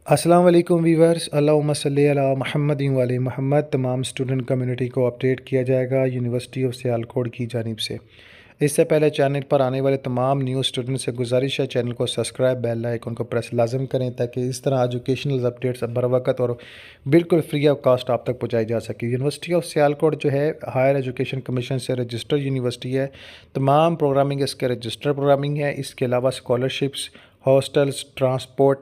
अस्सलाम वालेकुम वीवर्स, अल्लाहुम्मा सल्ली अला मुहम्मदिन व अली मुहम्मद। तमाम स्टूडेंट कम्युनिटी को अपडेट किया जाएगा यूनिवर्सिटी ऑफ सियालकोट की जानिब से। इससे पहले चैनल पर आने वाले तमाम न्यू स्टूडेंट से गुजारिश है, चैनल को सब्सक्राइब, बेल आइकन को प्रेस लाजम करें ताकि इस तरह एजुकेशनल अपडेट्स बर वक्त और बिल्कुल फ्री ऑफ कास्ट आप तक पहुँचाई जा सके। यूनिवर्सिटी ऑफ सियालकोट जो है हायर एजुकेशन कमीशन से रजिस्टर्ड यूनिवर्सिटी है। तमाम प्रोग्रामिंग इसके रजिस्टर्ड प्रोग्रामिंग है। इसके अलावा scholarships, hostels, transport,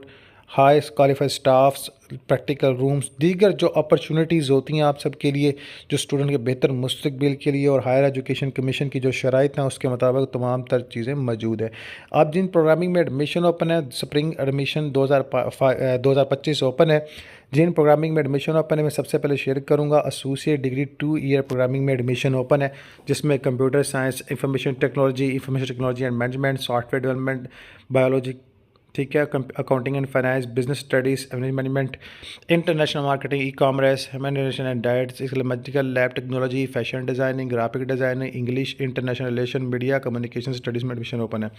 high qualified staffs, practical rooms, दीगर जो अपॉर्चुनिटीज़ होती हैं आप सबके लिए, जो स्टूडेंट के बेहतर मुस्तकबिल के लिए, और हायर एजुकेशन कमीशन की जो शराइत हैं उसके मुताबिक तमाम तर चीज़ें मौजूद है। अब जिन प्रोग्रामिंग में एडमिशन ओपन है, स्प्रिंग एडमिशन 2025 ओपन है। जिन प्रोग्रामिंग में एडमिशन ओपन है मैं सबसे पहले शेयर करूंगा एसोसिएट डिग्री 2 ईयर प्रोग्रामिंग में एडमिशन ओपन है, जिसमें computer science, information technology and management, software development, biology, ठीक है, accounting and finance, business studies, management, international marketing, e commerce, human nutrition and diets, इसके medical lab technology, fashion designing, graphic designing, English, international relation, media communication studies में admission open है।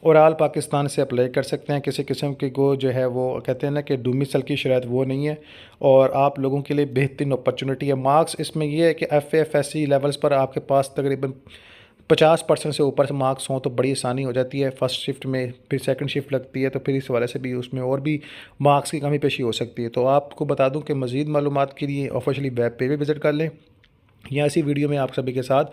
और आल पाकिस्तान से apply कर सकते हैं। किसी किस्म की को जो है वो कहते हैं ना कि डोमिसाइल की शराइत वो नहीं है, और आप लोगों के लिए बेहतरीन अपॉर्चुनिटी है। मार्क्स इसमें यह है कि FA FSC लेवल्स पर आपके पास तकरीबन 50% से ऊपर से मार्क्स हों तो बड़ी आसानी हो जाती है फर्स्ट शिफ्ट में। फिर सेकंड शिफ्ट लगती है तो फिर इस वाले से भी उसमें और भी मार्क्स की कमी पेशी हो सकती है। तो आपको बता दूं कि मज़ीद मालूमात के लिए ऑफिशियली वेब पे भी विज़िट कर लें, या इसी वीडियो में आप सभी के साथ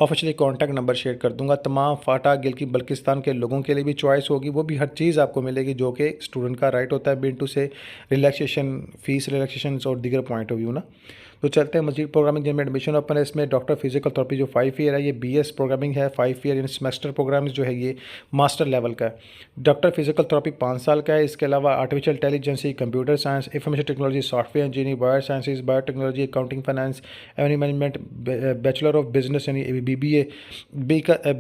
ऑफिशियली कॉन्टैक्ट नंबर शेयर कर दूंगा। तमाम फाटा गिलकी बल्किस्तान के लोगों के लिए भी चॉइस होगी, वो भी हर चीज़ आपको मिलेगी जो कि स्टूडेंट का राइट होता है बिंटू से रिलैक्सेशन, फीस रिलैक्सेशन और दीगर पॉइंट ऑफ व्यू ना। तो चलते हैं मजीद प्रोग्रामिंग जिनमें एडमिशन ओपन है। इसमें डॉक्टर फिजिकल थेरेपी जो 5 ईयर है, ये BS प्रोग्रामिंग है। 5 ईयर इन सेमेस्टर प्रोग्राम जो है ये मास्टर लेवल का है। डॉक्टर फिजिकल थेरेपी 5 साल का है। इसके अलावा artificial intelligence, computer science, information technology, software engineering, bio sciences, biotechnology, accounting finance, aviation management, bachelor of business यानी BBA,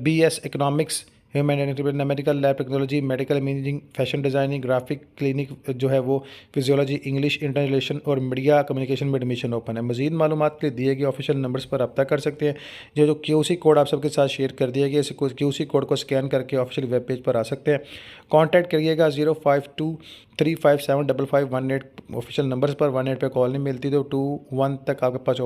BS economics, human medical lab technology, medical engineering, fashion designing, graphic clinic जो है वो, physiology, English, international relation और media communication में admission open है। मजीद मालूमात के लिए दिए गए ऑफिशियल नंबर्स पर रब्ता कर सकते हैं। जो QC कोड आप सबके साथ शेयर कर दिया गया, इस QC कोड को स्कैन करके ऑफिशियल वेब पेज पर आ सकते हैं। कॉन्टैक्ट करिएगा 05235755518 ऑफिशियल नंबर्स पर। 18 पे कॉल नहीं मिलती तो 21 तक आपके पास